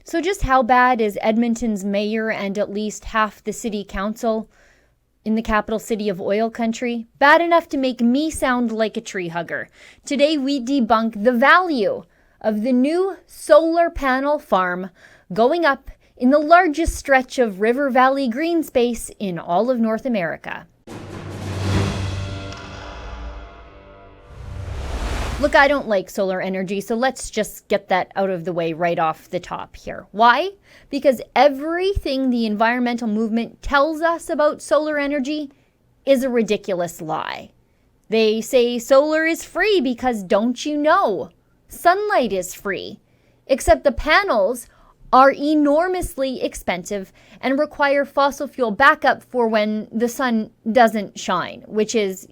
So just how bad is Edmonton's mayor and at least half the city council in the capital city of oil country? Bad enough to make me sound like a tree hugger. Today we debunk the value of the new solar panel farm going up in the largest stretch of river valley green space in all of North America. Look, I don't like solar energy, so let's just get that out of the way right off the top here. Why? Because everything the environmental movement tells us about solar energy is a ridiculous lie. They say solar is free because, don't you know, sunlight is free. Except the panels are enormously expensive and require fossil fuel backup for when the sun doesn't shine, which is,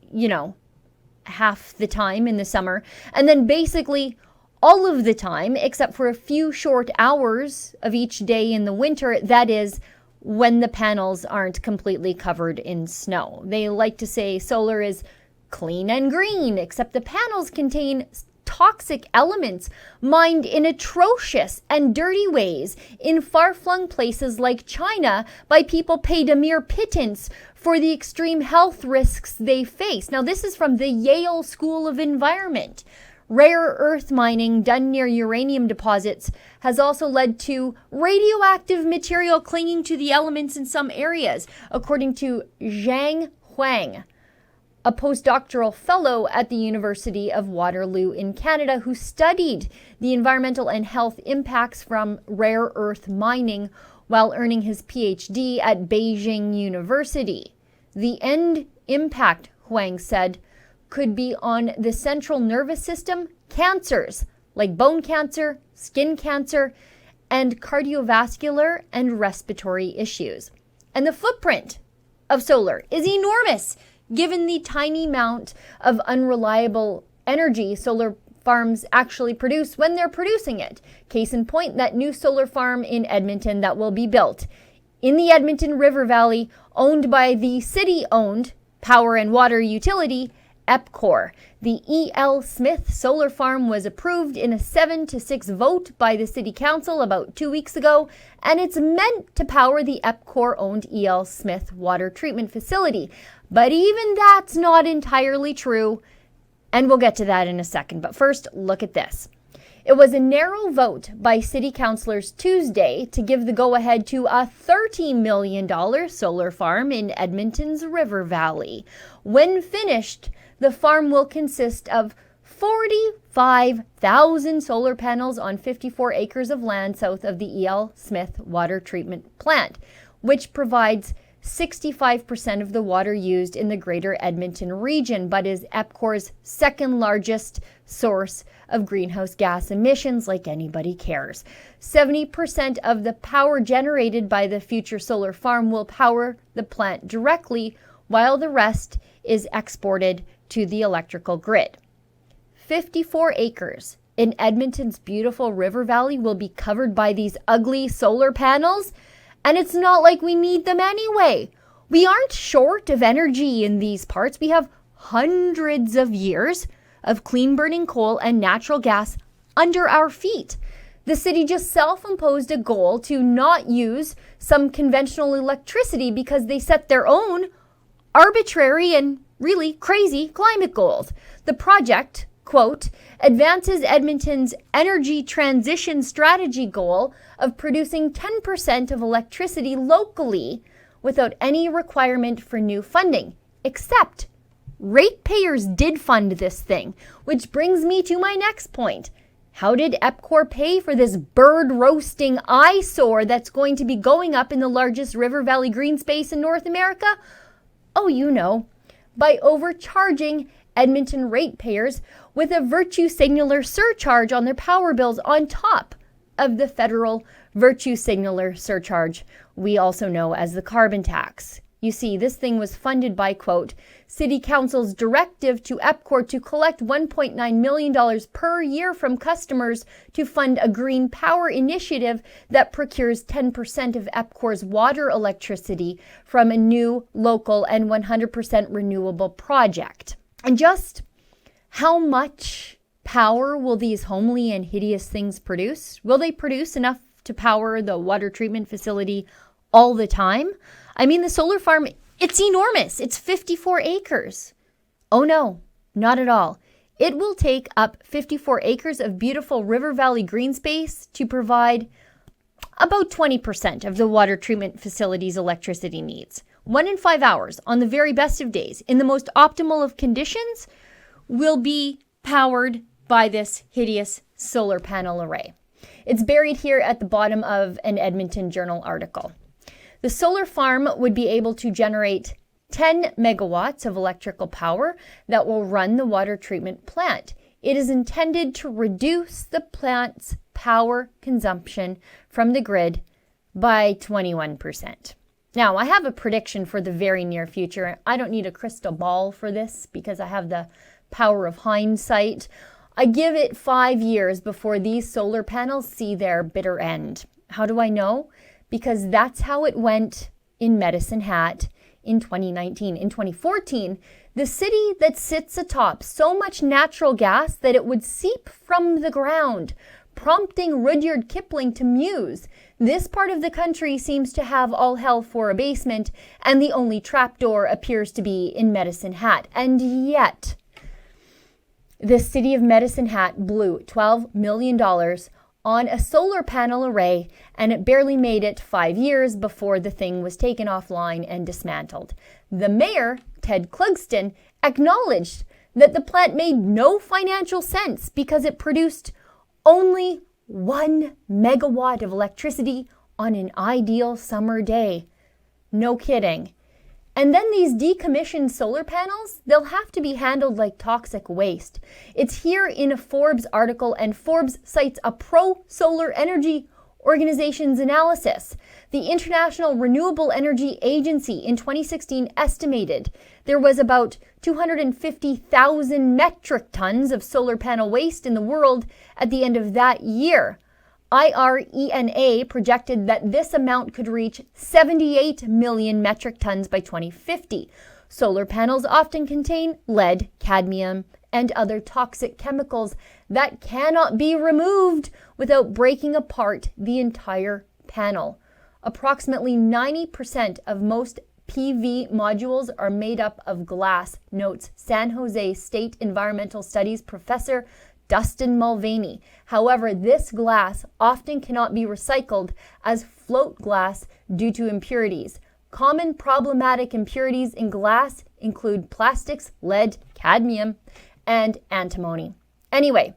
half the time in the summer, and then basically all of the time except for a few short hours of each day in the winter, that is when the panels aren't completely covered in snow. They like to say solar is clean and green, except the panels contain toxic elements mined in atrocious and dirty ways in far-flung places like China by people paid a mere pittance for the extreme health risks they face. Now, this is from the Yale School of Environment. Rare earth mining done near uranium deposits has also led to radioactive material clinging to the elements in some areas, according to Zhang Huang, a postdoctoral fellow at the University of Waterloo in Canada who studied the environmental and health impacts from rare earth mining while earning his PhD at Beijing University. The end impact, Huang said, could be on the central nervous system, cancers like bone cancer, skin cancer, and cardiovascular and respiratory issues. And the footprint of solar is enormous, given the tiny amount of unreliable energy solar farms actually produce when they're producing it. Case in point, that new solar farm in Edmonton that will be built in the Edmonton River Valley, owned by the city-owned power and water utility, EPCOR. The E.L. Smith solar farm was approved in a 7-6 vote by the city council about 2 weeks ago, and it's meant to power the EPCOR-owned E.L. Smith water treatment facility. But even that's not entirely true, and we'll get to that in a second. But first, look at this. It was a narrow vote by city councilors Tuesday to give the go-ahead to a $30 million solar farm in Edmonton's River Valley. When finished, the farm will consist of 45,000 solar panels on 54 acres of land south of the E.L. Smith water treatment plant, which provides 65% of the water used in the greater Edmonton region, but is EPCOR's second largest source of greenhouse gas emissions, like anybody cares. 70% of the power generated by the future solar farm will power the plant directly, while the rest is exported to the electrical grid. 54 acres in Edmonton's beautiful river valley will be covered by these ugly solar panels. And it's not like we need them anyway. We aren't short of energy in these parts. We have hundreds of years of clean burning coal and natural gas under our feet. The city just self-imposed a goal to not use some conventional electricity because they set their own arbitrary and really crazy climate goals. The project, quote, advances Edmonton's energy transition strategy goal of producing 10% of electricity locally without any requirement for new funding. Except ratepayers did fund this thing, which brings me to my next point. How did EPCOR pay for this bird roasting eyesore that's going to be going up in the largest river valley green space in North America? Oh, you know, by overcharging Edmonton ratepayers with a virtue signaler surcharge on their power bills on top of the federal virtue signaler surcharge we also know as the carbon tax. You see, this thing was funded by, quote, City Council's directive to EPCOR to collect $1.9 million per year from customers to fund a green power initiative that procures 10% of EPCOR's water electricity from a new, local, and 100% renewable project. And just how much power will these homely and hideous things produce? Will they produce enough to power the water treatment facility all the time? I mean, the solar farm, it's enormous. It's 54 acres. Oh no, not at all. It will take up 54 acres of beautiful river valley green space to provide about 20% of the water treatment facility's electricity needs. 1 in 5 hours on the very best of days, in the most optimal of conditions, will be powered by this hideous solar panel array. It's buried here at the bottom of an Edmonton Journal article. The solar farm would be able to generate 10 megawatts of electrical power that will run the water treatment plant. It is intended to reduce the plant's power consumption from the grid by 21%. Now, I have a prediction for the very near future. I don't need a crystal ball for this because I have the power of hindsight. I give it 5 years before these solar panels see their bitter end. How do I know? Because that's how it went in Medicine Hat in 2019. In 2014, the city that sits atop so much natural gas that it would seep from the ground, prompting Rudyard Kipling to muse, "This part of the country seems to have all hell for a basement, and the only trapdoor appears to be in Medicine Hat." And yet, the city of Medicine Hat blew $12 million on a solar panel array, and it barely made it 5 years before the thing was taken offline and dismantled. The mayor, Ted Clugston, acknowledged that the plant made no financial sense because it produced only 1 megawatt of electricity on an ideal summer day. No kidding. And then these decommissioned solar panels, they'll have to be handled like toxic waste. It's here in a Forbes article, and Forbes cites a pro-solar energy organization's analysis. The International Renewable Energy Agency in 2016 estimated there was about 250,000 metric tons of solar panel waste in the world at the end of that year. IRENA projected that this amount could reach 78 million metric tons by 2050. Solar panels often contain lead, cadmium, and other toxic chemicals that cannot be removed without breaking apart the entire panel. Approximately 90% of most PV modules are made up of glass, notes San Jose State Environmental Studies professor Dustin Mulvaney. However, this glass often cannot be recycled as float glass due to impurities. Common problematic impurities in glass include plastics, lead, cadmium, and antimony. Anyway,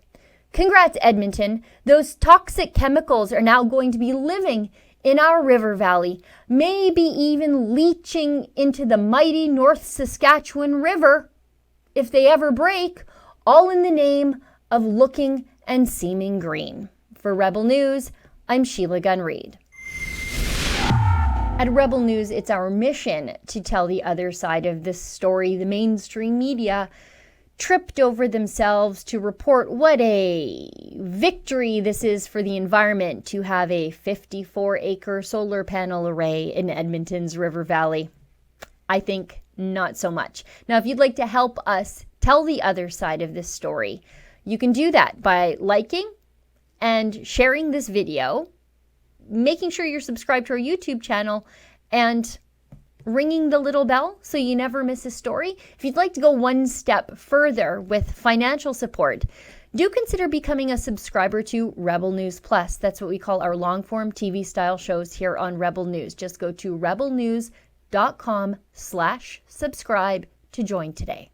congrats, Edmonton. Those toxic chemicals are now going to be living in our river valley, maybe even leaching into the mighty North Saskatchewan River, if they ever break, all in the name of looking and seeming green. For Rebel News, I'm Sheila Gunn Reid. At Rebel News, it's our mission to tell the other side of this story. The mainstream media tripped over themselves to report what a victory this is for the environment to have a 54-acre solar panel array in Edmonton's River Valley. I think not so much. Now, if you'd like to help us tell the other side of this story, you can do that by liking and sharing this video, making sure you're subscribed to our YouTube channel, and ringing the little bell so you never miss a story. If you'd like to go one step further with financial support, do consider becoming a subscriber to Rebel News Plus. That's what we call our long-form TV-style shows here on Rebel News. Just go to rebelnews.com/subscribe to join today.